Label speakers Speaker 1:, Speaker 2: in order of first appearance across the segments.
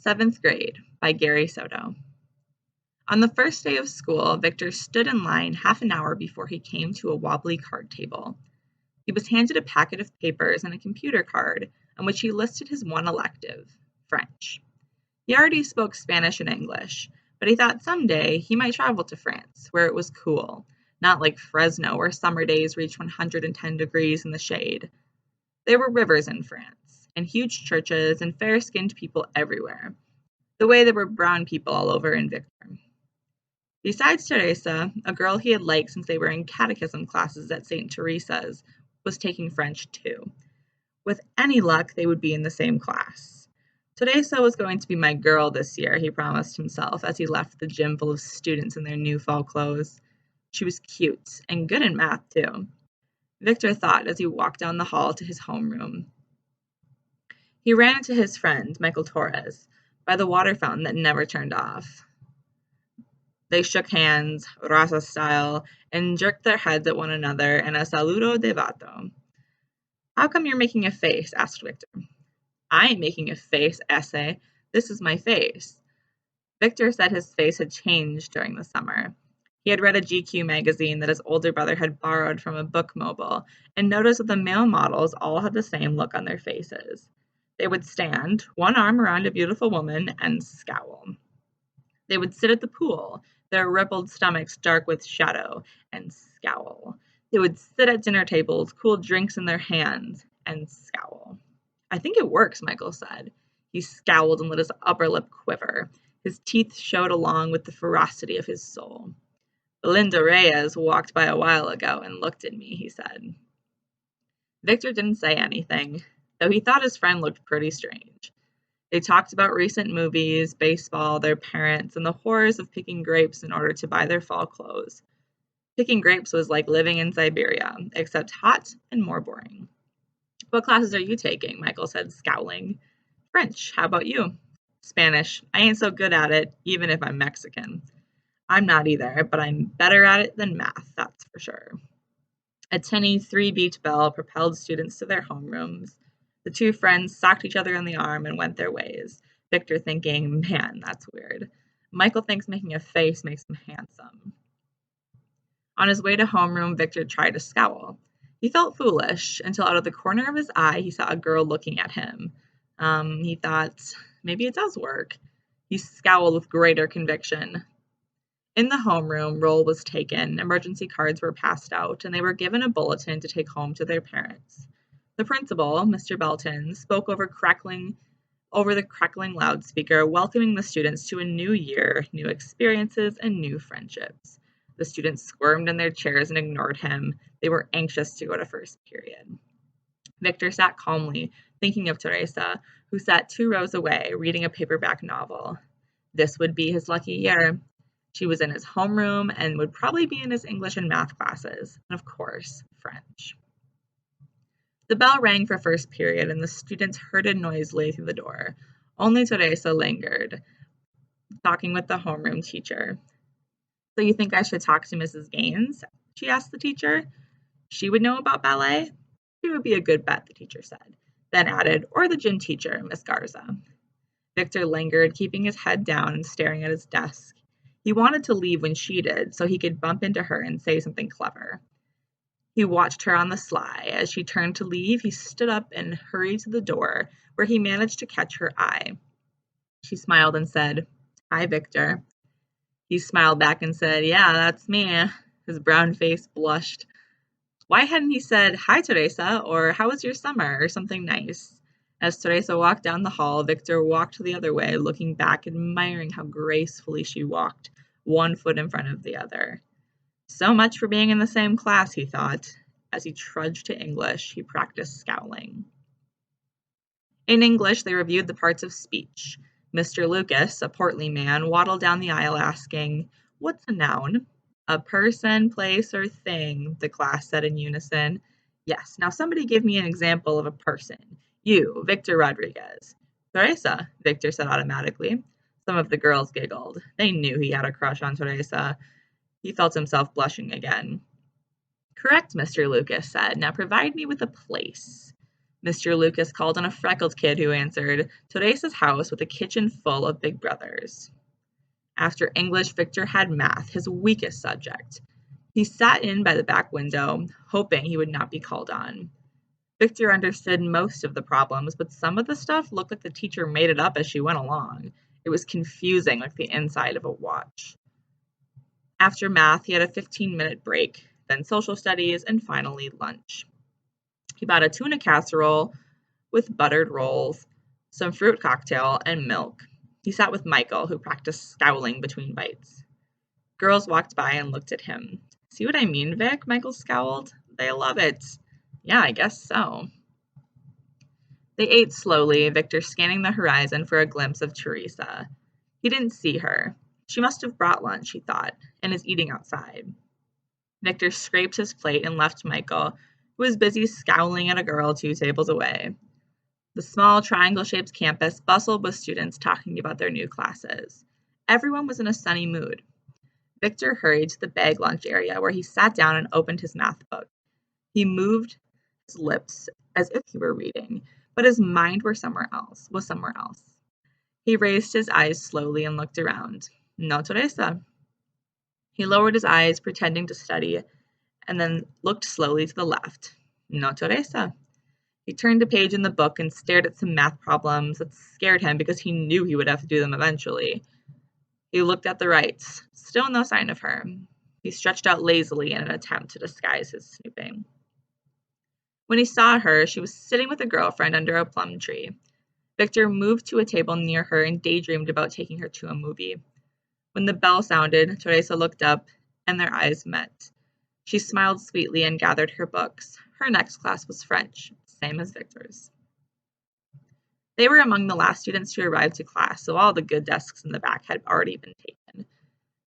Speaker 1: Seventh Grade by Gary Soto. On the first day of school, Victor stood in line half an hour before he came to a wobbly card table. He was handed a packet of papers and a computer card on which he listed his one elective, French. He already spoke Spanish and English, but he thought someday he might travel to France, where it was cool, not like Fresno, where summer days reached 110 degrees in the shade. There were rivers in France, and huge churches, and fair-skinned people everywhere, the way there were brown people all over in Victor. Besides Teresa, a girl he had liked since they were in catechism classes at St. Teresa's was taking French too. With any luck, they would be in the same class. Teresa was going to be my girl this year, he promised himself as he left the gym full of students in their new fall clothes. She was cute, and good in math too. Victor thought as he walked down the hall to his homeroom. He ran into his friend, Michael Torres, by the water fountain that never turned off. They shook hands, raza style, and jerked their heads at one another in a saludo de vato. "How come you're making a face?" asked Victor. "I ain't making a face, ese. This is my face." Victor said his face had changed during the summer. He had read a GQ magazine that his older brother had borrowed from a book mobile and noticed that the male models all had the same look on their faces. They would stand, one arm around a beautiful woman, and scowl. They would sit at the pool, their rippled stomachs dark with shadow, and scowl. They would sit at dinner tables, cool drinks in their hands, and scowl. "I think it works," Michael said. He scowled and let his upper lip quiver. His teeth showed along with the ferocity of his soul. "Belinda Reyes walked by a while ago and looked at me," he said. Victor didn't say anything, though he thought his friend looked pretty strange. They talked about recent movies, baseball, their parents, and the horrors of picking grapes in order to buy their fall clothes. Picking grapes was like living in Siberia, except hot and more boring. "What classes are you taking?" Michael said, scowling. "French. How about you?" "Spanish. I ain't so good at it, even if I'm Mexican." "I'm not either, but I'm better at it than math, that's for sure." A tinny three-beat bell propelled students to their homerooms. The two friends socked each other in the arm and went their ways, Victor thinking, "Man, that's weird." Michael thinks making a face makes him handsome. On his way to homeroom, Victor tried to scowl. He felt foolish until out of the corner of his eye he saw a girl looking at him. He thought, maybe it does work. He scowled with greater conviction. In the homeroom, roll was taken, emergency cards were passed out, and they were given a bulletin to take home to their parents. The principal, Mr. Belton, spoke over the crackling loudspeaker, welcoming the students to a new year, new experiences, and new friendships. The students squirmed in their chairs and ignored him. They were anxious to go to first period. Victor sat calmly, thinking of Teresa, who sat 2 rows away, reading a paperback novel. This would be his lucky year. She was in his homeroom and would probably be in his English and math classes, and of course, French. The bell rang for first period, and the students herded noisily through the door. Only Teresa lingered, talking with the homeroom teacher. "So you think I should talk to Mrs. Gaines?" she asked the teacher. "She would know about ballet?" "She would be a good bet," the teacher said, then added, "or the gym teacher, Miss Garza." Victor lingered, keeping his head down and staring at his desk. He wanted to leave when she did, so he could bump into her and say something clever. He watched her on the sly. As she turned to leave, he stood up and hurried to the door, where he managed to catch her eye. She smiled and said, "Hi, Victor." He smiled back and said, "Yeah, that's me." His brown face blushed. Why hadn't he said, "Hi, Teresa," or "How was your summer," or something nice? As Teresa walked down the hall, Victor walked the other way, looking back, admiring how gracefully she walked, one foot in front of the other. So much for being in the same class, he thought. As he trudged to English, he practiced scowling. In English, they reviewed the parts of speech. Mr. Lucas, a portly man, waddled down the aisle asking, "What's a noun?" "A person, place, or thing," the class said in unison. "Yes, now somebody give me an example of a person. You, Victor Rodriguez." "Teresa," Victor said automatically. Some of the girls giggled. They knew he had a crush on Teresa. He felt himself blushing again. "Correct," Mr. Lucas said. "Now provide me with a place." Mr. Lucas called on a freckled kid who answered Teresa's house with a kitchen full of big brothers. After English, Victor had math, his weakest subject. He sat in by the back window, hoping he would not be called on. Victor understood most of the problems, but some of the stuff looked like the teacher made it up as she went along. It was confusing, like the inside of a watch. After math, he had a 15-minute break, then social studies, and finally lunch. He bought a tuna casserole with buttered rolls, some fruit cocktail, and milk. He sat with Michael, who practiced scowling between bites. Girls walked by and looked at him. See what I mean, Vic? Michael scowled. They love it. Yeah, I guess so. They ate slowly, Victor scanning the horizon for a glimpse of Teresa. He didn't see her. She must have brought lunch, he thought, and is eating outside. Victor scraped his plate and left Michael, who was busy scowling at a girl 2 tables away. The small triangle-shaped campus bustled with students talking about their new classes. Everyone was in a sunny mood. Victor hurried to the bag lunch area where he sat down and opened his math book. He moved his lips as if he were reading, but his mind was somewhere else. He raised his eyes slowly and looked around. No Teresa. He lowered his eyes, pretending to study, and then looked slowly to the left. No Teresa. He turned a page in the book and stared at some math problems that scared him because he knew he would have to do them eventually. He looked at the right. Still no sign of her. He stretched out lazily in an attempt to disguise his snooping. When he saw her, she was sitting with a girlfriend under a plum tree. Victor moved to a table near her and daydreamed about taking her to a movie. When the bell sounded, Teresa looked up, and their eyes met. She smiled sweetly and gathered her books. Her next class was French, same as Victor's. They were among the last students to arrive to class, so all the good desks in the back had already been taken.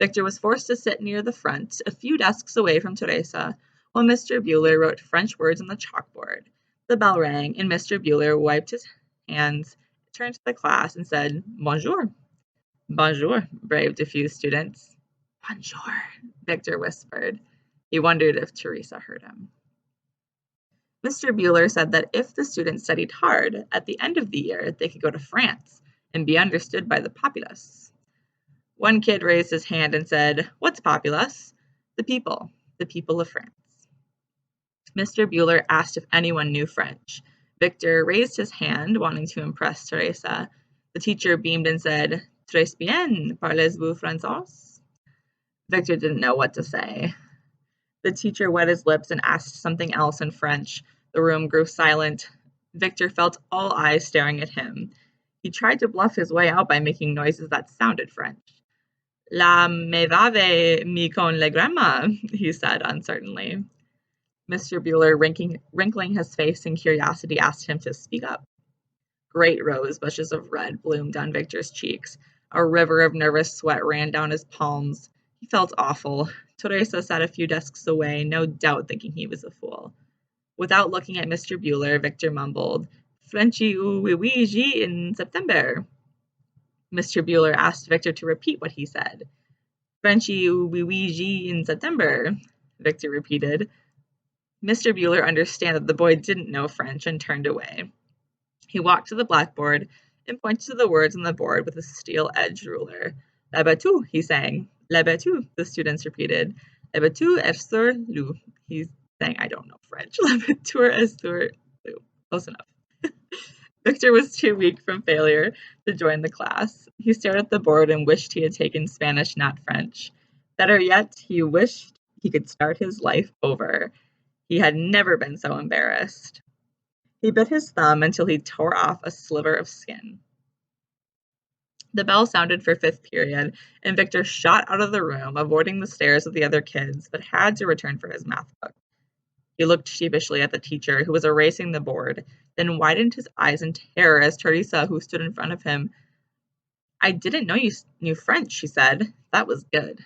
Speaker 1: Victor was forced to sit near the front, a few desks away from Teresa, while Mr. Bueller wrote French words on the chalkboard. The bell rang, and Mr. Bueller wiped his hands, turned to the class, and said, Bonjour. Bonjour, braved a few students. Bonjour, Victor whispered. He wondered if Teresa heard him. Mr. Bueller said that if the students studied hard, at the end of the year, they could go to France and be understood by the populace. One kid raised his hand and said, What's populace? The people of France. Mr. Bueller asked if anyone knew French. Victor raised his hand, wanting to impress Teresa. The teacher beamed and said, Très bien, parlez-vous français? Victor didn't know what to say. The teacher wet his lips and asked something else in French. The room grew silent. Victor felt all eyes staring at him. He tried to bluff his way out by making noises that sounded French. La me vave mi con le grandma, he said uncertainly. Mr. Bueller, wrinkling his face in curiosity, asked him to speak up. Great rose bushes of red bloomed on Victor's cheeks. A river of nervous sweat ran down his palms. He felt awful. Teresa sat a few desks away, no doubt thinking he was a fool. Without looking at Mr. Bueller, Victor mumbled, Frenchy ou oui oui ji in September. Mr. Bueller asked Victor to repeat what he said. Frenchy ou oui oui ji in September, Victor repeated. Mr. Bueller understood that the boy didn't know French and turned away. He walked to the blackboard and pointed to the words on the board with a steel-edged ruler. La battue, he sang. La battue, the students repeated. La battue est sur l'eau. He's saying, I don't know French. La battue est sur l'eau. Close enough. Victor was too weak from failure to join the class. He stared at the board and wished he had taken Spanish, not French. Better yet, he wished he could start his life over. He had never been so embarrassed. He bit his thumb until he tore off a sliver of skin. The bell sounded for fifth period, and Victor shot out of the room, avoiding the stares of the other kids, but had to return for his math book. He looked sheepishly at the teacher, who was erasing the board, then widened his eyes in terror as Teresa, who stood in front of him. I didn't know you knew French, she said. That was good.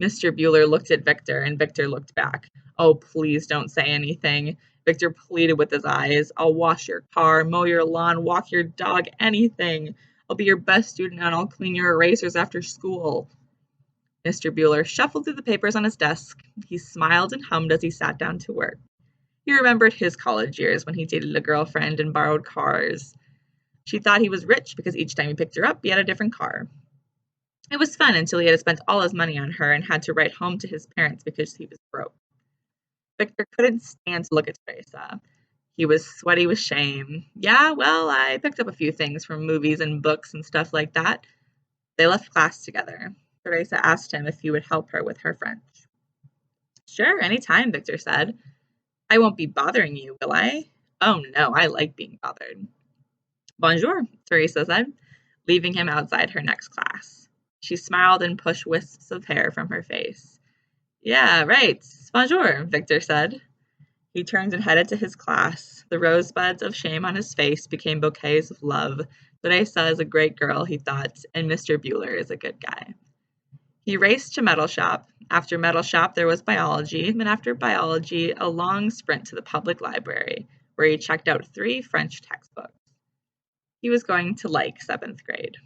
Speaker 1: Mr. Bueller looked at Victor, and Victor looked back. Oh, please don't say anything. Victor pleaded with his eyes. I'll wash your car, mow your lawn, walk your dog, anything. I'll be your best student and I'll clean your erasers after school. Mr. Bueller shuffled through the papers on his desk. He smiled and hummed as he sat down to work. He remembered his college years when he dated a girlfriend and borrowed cars. She thought he was rich because each time he picked her up, he had a different car. It was fun until he had spent all his money on her and had to write home to his parents because he was broke. Victor couldn't stand to look at Teresa. He was sweaty with shame. Yeah, well, I picked up a few things from movies and books and stuff like that. They left class together. Teresa asked him if he would help her with her French. Sure, anytime, Victor said. I won't be bothering you, will I? Oh no, I like being bothered. Bonjour, Teresa said, leaving him outside her next class. She smiled and pushed wisps of hair from her face. Yeah, right. Bonjour, Victor said. He turned and headed to his class. The rosebuds of shame on his face became bouquets of love. Teresa is a great girl, he thought, and Mr. Bueller is a good guy. He raced to metal shop. After metal shop, there was biology, and after biology, a long sprint to the public library, where he checked out 3 French textbooks. He was going to like 7th grade.